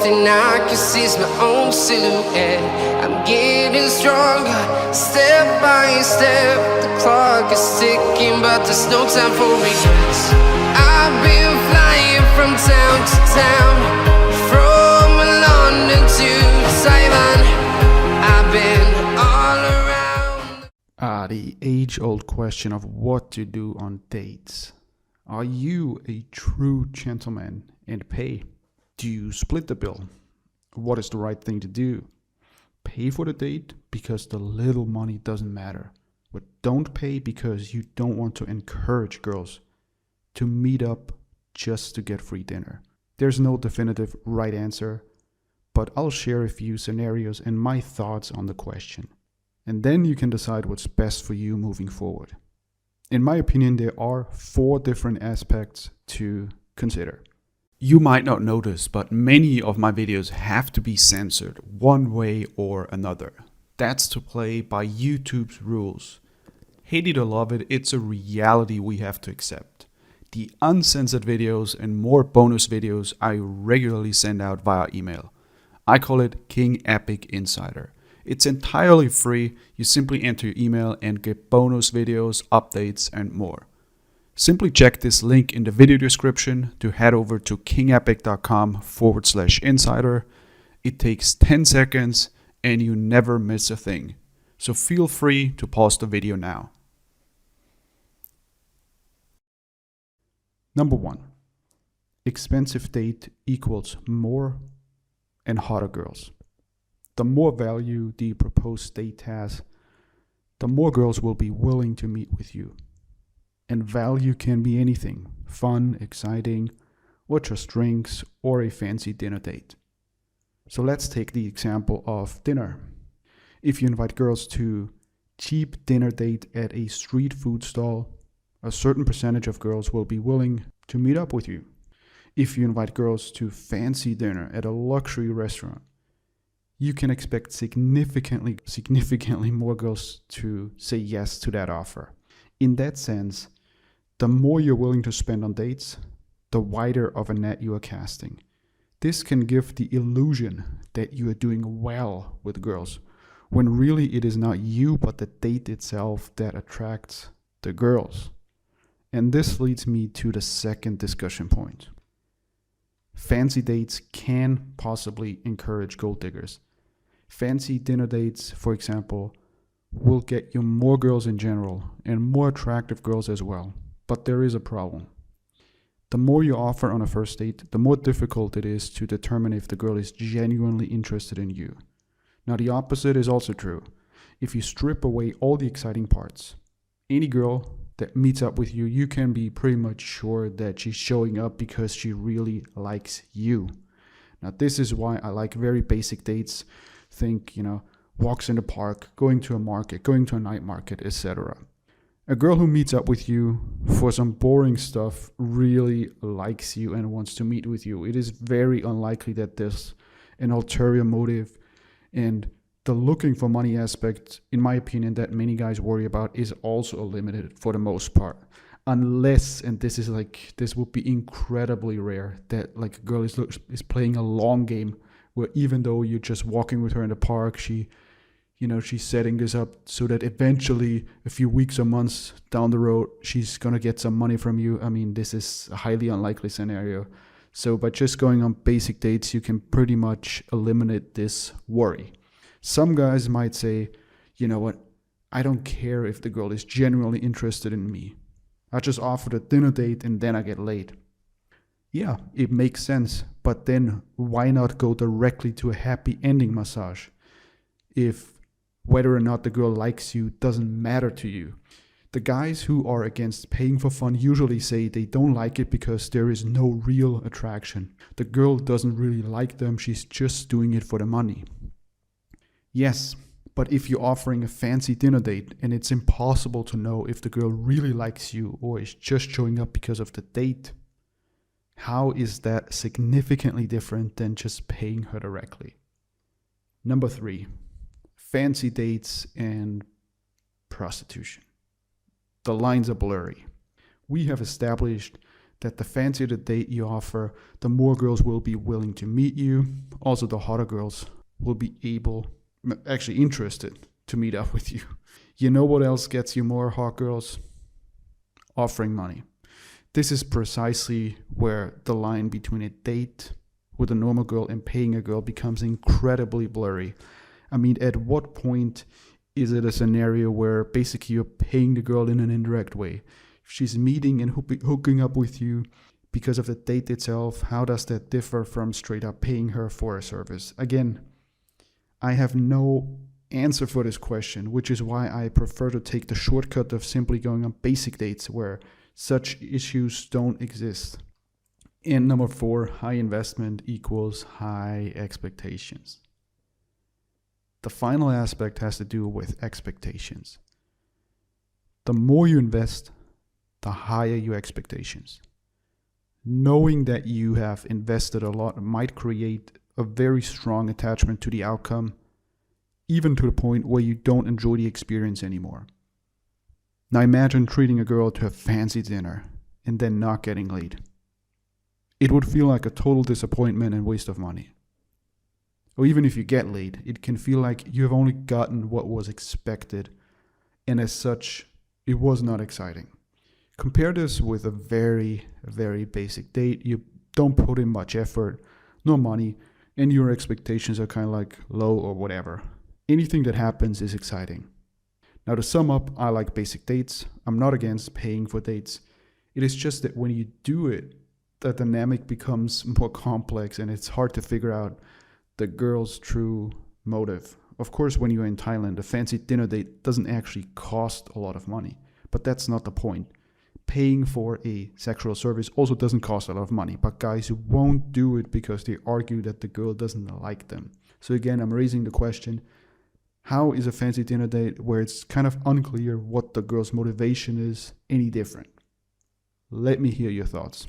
thing I can see is my own silhouette. I'm getting stronger, step by step. The clock is ticking, but there's no time for regrets. I've been flying from town to town, from London to Thailand. I've been all around. The age-old question of what to do on dates. Are you a true gentleman and pay? Do you split the bill? What is the right thing to do? Pay for the date because the little money doesn't matter. But don't pay because you don't want to encourage girls to meet up just to get free dinner. There's no definitive right answer, but I'll share a few scenarios and my thoughts on the question. And then you can decide what's best for you moving forward. In my opinion, there are 4 different aspects to consider. You might not notice, but many of my videos have to be censored one way or another. That's to play by YouTube's rules. Hate it or love it, it's a reality we have to accept. The uncensored videos and more bonus videos I regularly send out via email. I call it King Epic Insider. It's entirely free. You simply enter your email and get bonus videos, updates, and more. Simply check this link in the video description to head over to kingepic.com/insider. It takes 10 seconds and you never miss a thing. So feel free to pause the video now. Number 1. Expensive date equals more and hotter girls. The more value the proposed date has, the more girls will be willing to meet with you. And value can be anything: fun, exciting, or just drinks, or a fancy dinner date. So let's take the example of dinner. If you invite girls to cheap dinner date at a street food stall, a certain percentage of girls will be willing to meet up with you. If you invite girls to fancy dinner at a luxury restaurant, you can expect significantly more girls to say yes to that offer. In that sense, the more you're willing to spend on dates, the wider of a net you are casting. This can give the illusion that you are doing well with girls, when really it is not you but the date itself that attracts the girls. And this leads me to the second discussion point. Fancy dates can possibly encourage gold diggers. Fancy dinner dates, for example, will get you more girls in general and more attractive girls as well. But there is a problem. The more you offer on a first date, the more difficult it is to determine if the girl is genuinely interested in you. Now, the opposite is also true. If you strip away all the exciting parts, any girl that meets up with you, you can be pretty much sure that she's showing up because she really likes you. Now, this is why I like very basic dates. Think, walks in the park, going to a market, going to a night market, etc. A girl who meets up with you for some boring stuff really likes you and wants to meet with you. It is very unlikely that there's an ulterior motive, and the looking for money aspect, in my opinion, that many guys worry about is also eliminated for the most part. Unless, and this would be incredibly rare, that a girl is playing a long game where even though you're just walking with her in the park, she's setting this up so that eventually, a few weeks or months down the road, she's going to get some money from you. I mean, this is a highly unlikely scenario. So by just going on basic dates, you can pretty much eliminate this worry. Some guys might say, you know what, I don't care if the girl is genuinely interested in me. I just offered a dinner date and then I get laid. Yeah, it makes sense, but then why not go directly to a happy ending massage? If whether or not the girl likes you doesn't matter to you. The guys who are against paying for fun usually say they don't like it because there is no real attraction. The girl doesn't really like them, she's just doing it for the money. Yes, but if you're offering a fancy dinner date and it's impossible to know if the girl really likes you or is just showing up because of the date, how is that significantly different than just paying her directly? Number 3, fancy dates and prostitution. The lines are blurry. We have established that the fancier the date you offer, the more girls will be willing to meet you. Also, the hotter girls will be actually interested to meet up with you. You know what else gets you more hot girls? Offering money. This is precisely where the line between a date with a normal girl and paying a girl becomes incredibly blurry. I mean, at what point is it a scenario where basically you're paying the girl in an indirect way? If she's meeting and hooking up with you because of the date itself, how does that differ from straight up paying her for a service? Again, I have no answer for this question, which is why I prefer to take the shortcut of simply going on basic dates where such issues don't exist. And number 4, high investment equals high expectations. The final aspect has to do with expectations. The more you invest, the higher your expectations. Knowing that you have invested a lot might create a very strong attachment to the outcome, even to the point where you don't enjoy the experience anymore. Now imagine treating a girl to a fancy dinner and then not getting laid. It would feel like a total disappointment and waste of money. Or even if you get laid, it can feel like you have only gotten what was expected, and as such, it was not exciting. Compare this with a very, very basic date. You don't put in much effort, no money, and your expectations are kind of like low or whatever. Anything that happens is exciting. Now to sum up, I like basic dates. I'm not against paying for dates. It is just that when you do it, the dynamic becomes more complex and it's hard to figure out the girl's true motive. Of course, when you're in Thailand, a fancy dinner date doesn't actually cost a lot of money, but that's not the point. Paying for a sexual service also doesn't cost a lot of money, but guys won't do it because they argue that the girl doesn't like them. So again, I'm raising the question, how is a fancy dinner date where it's kind of unclear what the girl's motivation is any different? Let me hear your thoughts.